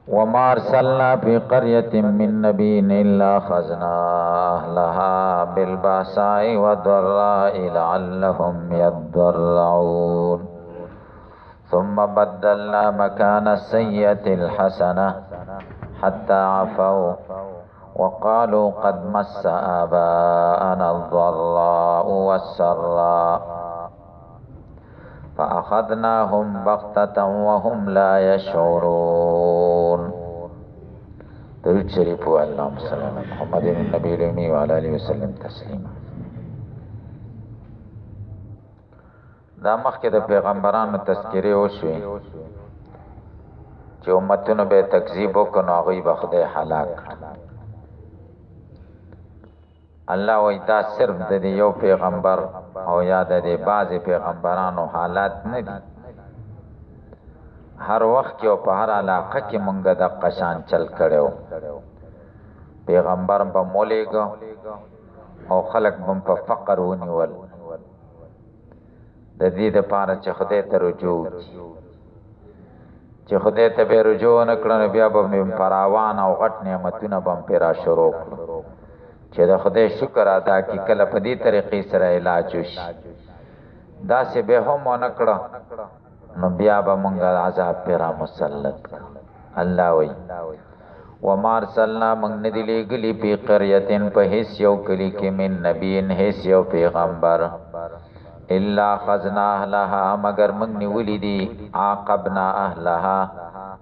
وما أرسلنا في قرية من نبي إلا أخذنا أهلها بالبأساء والضراء لعلهم يضرعون ثم بدلنا مكان السيئة الحسنة حتى عفوا وقالوا قد مس آباءنا الضراء والسراء فأخذناهم بغتة وهم لا يشعرون. درود شریف و اللهم صل علی محمد النبی الأمی وعلى آله وسلم تسلیما. دا مخکې د پیغمبرانو تذکرې وشوې چې امتونو به تکذیب وکړو نو هغوی به خدای هلاک کړ. الله وایي دا صرف د دې یو پیغمبر او یا د دې بعضې پیغمبرانو حالات نه دي، هر وخت کې او په هر علاقه کې مونږ د قشان چل کړو. پیغمبر به مولېږه او خلق به په فقر ونیول د دې دپاره چې خدای ته رجوع وکړي. چې خدای ته به رجوع ونه کړه نو بیا به مې فراوان او غټ نعمتونه به مې پرې راشروع کړو چې د خدای شکر ادا کړي. کله په دې طریقې سره علاج وشي، داسې به هم ونه کړه نو بیا به مونږ عذاب پرې رامسلط کړو. الله وایي وما ارسلنا مونږ نه دي لېږلي فی قریة په هېڅ یو کلي کې من نبین هېڅ یو پیغمبر الا خزنا اهلها مگر مونږ نیولي دي عاقبنا اهلها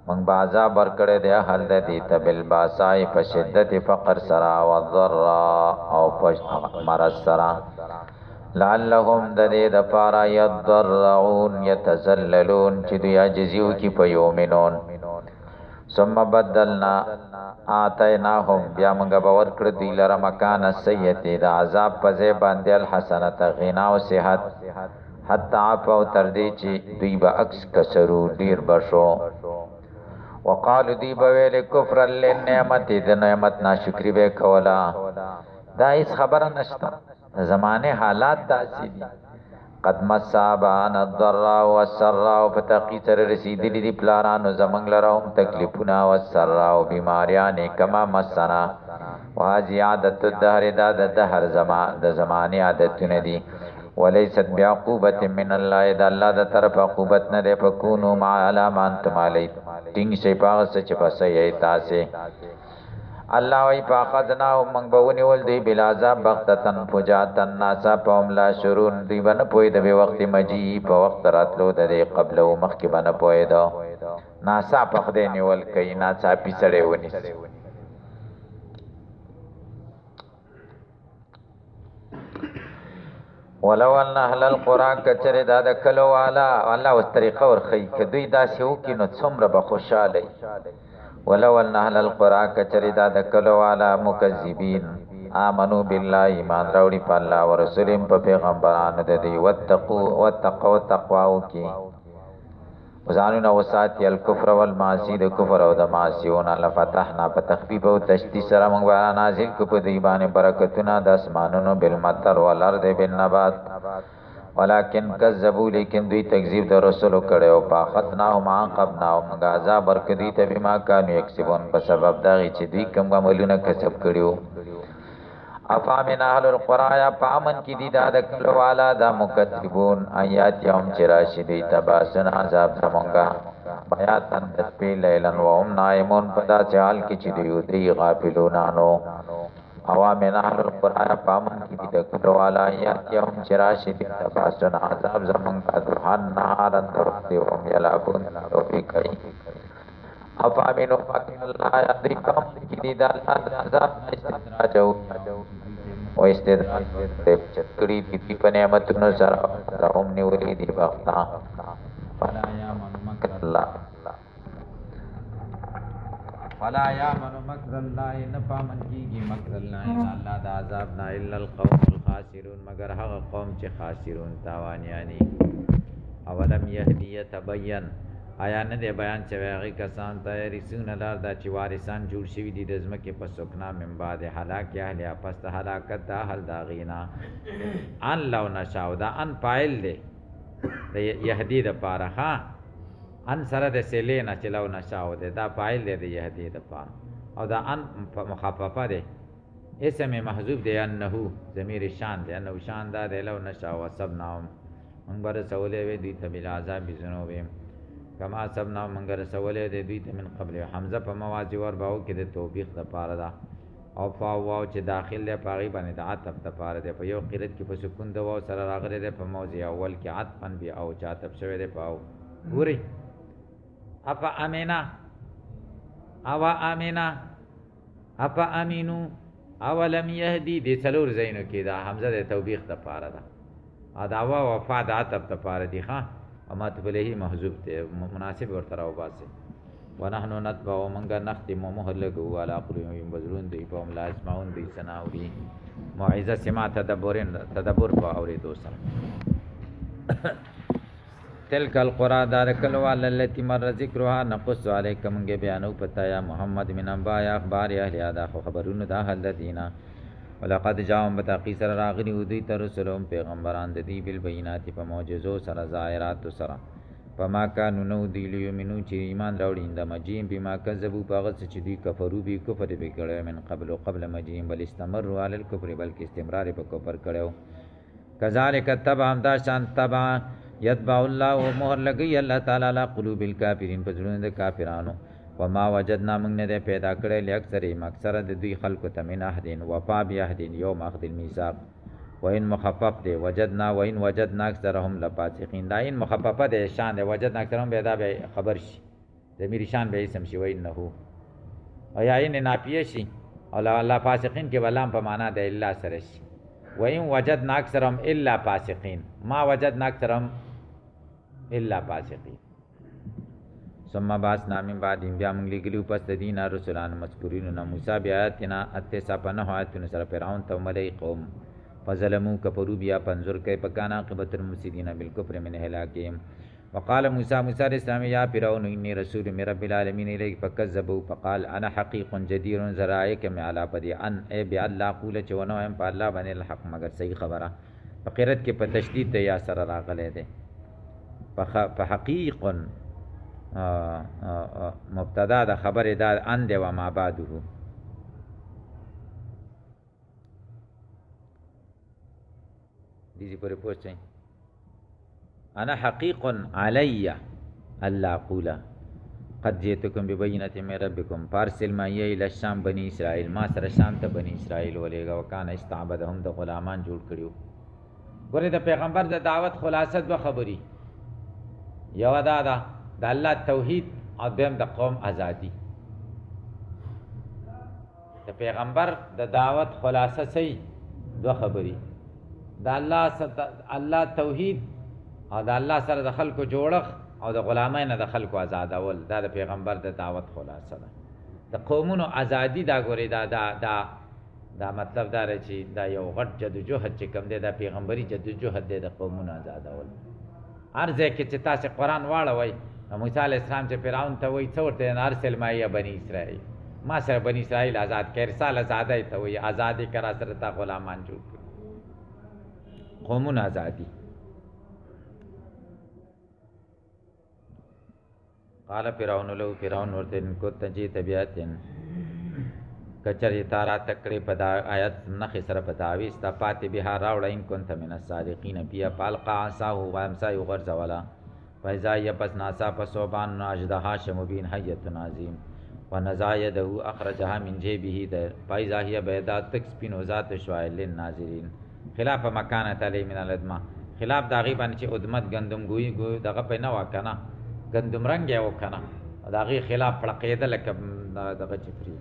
مونږ به عذاب ورکړی دی اهل د دې ته بالباساء په شدت فقر سره والضراء او په مرض سره لعلهم د دې دپاره یضرعون یتذللون چې دوی عاجزي وکړي په یؤمنون. ثم بدلنا آتیناهم بیا موږ به ورکړو دوی لره مکان السیئة د عذاب په ځای باندې الحسنة غنا او صحت حتی عفوا تر دې چې دوی به عکس کسرو ډیر بشو. وقالو دوی به ویل کفرا للنعمت د نعمت ناشکري به کوله. دا هیڅ خبره نشته، زمانه حالات داسې دي. قد مس آباءنا الضراء والسراء په تحقیق سره رسېدلي دي پلارانو زموږ لره هم تکلیفونه والسراء بیماریانې کما مسنا وهذه عادت الدهر دا د دهر د زمانې عادتونه دي. وليست بعقوبة من الله د الله د طرف عقوبت نه ده. فکونوا مع على ما انتم علیه ټینګ شئ په هغه څه چې پسې یې تاسې. الله وی فاخذناهم من بونیول دی بالعذاب بغتتن فجاتن ناڅاپه هم لا شرون دوی به نه پوهېده به وخت مجیع په وخت راتلو د دې قبل او مخکې به نه پوهېده. ناڅاپه خدای نیول کوي، ناڅاپي سړی ونیسي. ولو ان اهل القرى کچره دا د کلو والا الله اوس طریقه ورخی که دوی داسې وکړي نو څومره به خوشحاله. ولو ان اهل القرى کچره دا د کلو والا مکذبین آمنو بالله ایمان راوړي په الله او رسول په پیغمبرانو د دې وتقوا تقوا وکړي وزانونه وساتي الکفر والمعاصی د کفر او د معاصیونه لفتحنا په تخفیف او تشدید سره موږ به نازل کو په دې باندې برکتونه د اسمانونو بالمطر والارض بالنبات ولكن كذبوا لیکن دوی تکذیب د رسولو کړي او فاخذناهم عاقبناهم موږ عذاب ورکړي ته بما كانوا یکسبون په سبب دغه چې دوی کوم عملونه کسب کړیو. افامن اهل القرى یا پامن کی دی دا د کلو والا دا مکذبون آیات یوم چراشی دی تباسن عذاب زمونگا بیاتن دسپی لیلن و هم نائمون پدا چال کی چی دیو دی غافلونانو. اوامن اهل القرى یا پامن کی دی دا کلو والا آیات یوم چراشی دی تباسن عذاب زمونگا دوحان نهارن درختی و هم یلابون توفی کئی. افامنو مکر اللہ یا دی کم کی دی دا اللہ عذاب استدراجو و استدراج چتکڑی دی په نعمتونو سره هم نیولې دي بختا. فلا یامن مکر الله نه پامن کیږي مکر الله الله د عذاب نه الا القوم الخاسرون مگر هغه قوم چې خاسرون تاوانیانی. اولم یهدی تبین آیا نه دی بیان چې هغه کسان ته رسون لار دا چې وارثان جوړ شوي دي د ځمکې په سکنا من بعد هلاک اهلیا پس د هلاکت د اهل د هغې ان لو نشاء دا ان فاعل دی د یهدي دپاره ها ان سره د سلې نه چې لو نشاو دی دا فاعل دی د یهدی دپاره او دا ان مخففه دی اسم محذوف دی انه ضمیر شان دی انه شان دا دی لو نشاو وصبناهم من بر رسولې وی دوی ته بالعذاب بذنوبهم کما صبنا من رسولې دی دوی ته من قبل حمزه په موازی ور باو کې د توبیخ دپاره ده او فاو واو چې داخل دی پاغي باندې د عطف دپاره دی په یو قرت کې په سکون د واو سره راغلی دی په موضع اول کې عطفن بیا او چې عطف شوی دی په او ګوري اپا امینا اوا امینا اپا امینو اولم یهدی دی څلور زینو کې دا حمزه د توبیخ دپاره ده دا واو وفا د عطف دپاره دی ښه او متبلهی محذوف دی مناسب ورته راوباسي ونحن نتبع ومنگا نختم ومهر لگو على قلوبهم بزرون دی پا لا اسمعون دی سناوری موعظه سما تدبر پا اوری دوسر تلک القرآن دار کلوال اللتی مر ذکرها نقص علیکم منگے بیانو پتا یا محمد من انباء اخبار اہل ادا خبرون دا حلتینا ولقد جاءهم بتاقی سر راغلی ودی ترسلهم پیغمبران دی بالبینات پا معجزو سر ظاہرات سر فما کانو نو دی لیومنو چې ایمان راوړي اند مجیم بما کذبوا باغت چې دی کفرو بی کفر به کړه من قبل مجیم بل استمروا علی الکفر بلکې استمرار په کفر کړو کذالک تبع دا شان تبع یتبع الله ومهر لګي الله تعالی علی قلوب الکافرین په ځړو د کافرانو وما وجدنا من نه پیدا کړل اکثر د دوی خلق ته من احدین وفا بیاحدین یوم اخذ المیثاق وین مخفف دی وین وجدنا اکثرهم لفاسقین دا این مخففه دی شان دی وجدنا اکثرهم به دا به خبر شي ضمیر شان به اسم شي وینه او یا این نافیه شي او لا فاسقین کې ولام په معنا د الا سره شي وین وجدنا اکثرهم الا فاسقین ما وجدنا اکثرهم الا فاسقین ثم بعثنا من بعدهم بیا موږ لګلو پس د دین رسولان مذکورین موسی بیا آیاتنا اته سپنه آیاتونه سره فرعون ته ملای قوم فظلموا كفروا بیا پنظر كيف كان عاقبة المفسدين بالكفر من هلاكهم وقال موسى علیہ السلام یا فرعون انی رسول من رب العالمین الیک فکذبوا فقال انا حقیق جدیر ذرائک میں علی بدی ان اے بی اللہ قول چونو ام په الله باندې الحق مگر صحیح خبره فقرت کې په تشدید د یا سره راغله ده فحقیق مبتدا د خبر دا ان دی و ما بعده دیزی پوری پوچھیں انا حقیق علی اللہ قولا قد جیتکم ببینت من ربکم پارسل مائیہ الى الشام بنی اسرائیل ما سر شام تا بنی اسرائیل ولیگا وکانا استعبدهم دا غلامان جوڑ کریو گوری دا پیغمبر دا دعوت خلاصت و خبری یو دا اللہ توحید او دیم دا قوم ازادی دا پیغمبر دا دعوت خلاصت سی دو خبری دا الله توحید او دا الله سره د خلکو جوړخ او د غلامانو د خلکو آزادول دا د پیغمبر د دعوت خلاصه ده د قومونو ازادي دا ګوري دا مطلب دا چې دا یو غټ جدوجہد چې کوم دی دا پیغمبري جدوجہد دی د قومونو آزادول هر ځای کې چې تاسو قرآن واړوئ موسی علیه السلام چې فرعون ته وایي څه ورته ارسل معي بني اسرائیل ما سره بني اسرائیل آزاد کړه ارسال آزادۍ ته وایي آزادي کرا سره تا غلامان جوړ کړي قومون آزادی قال فرعون لو فرعون ورته کو تجی طبیعتن کچری تارا تکړه پدا آیت نخ سره پتاوي ستا پات به راوړ ان كنت من الصادقین بیا پالقا عصا هو وامسا یغرز ولا فاذا يبس ناسا فصوبان اجدها شمبین حیت عظیم ونزايده اخرجها من جيبه در فاذا هي بيضاء تكسبين ذات شوائل للناظرين خلاف مکانت علی من الادما خلاف دا غی باندې چې ادمت گندم گوی دغه په نه وکنه گندم رنگ یې وکنه دا غی خلاف پړقېده لکه دغه چفری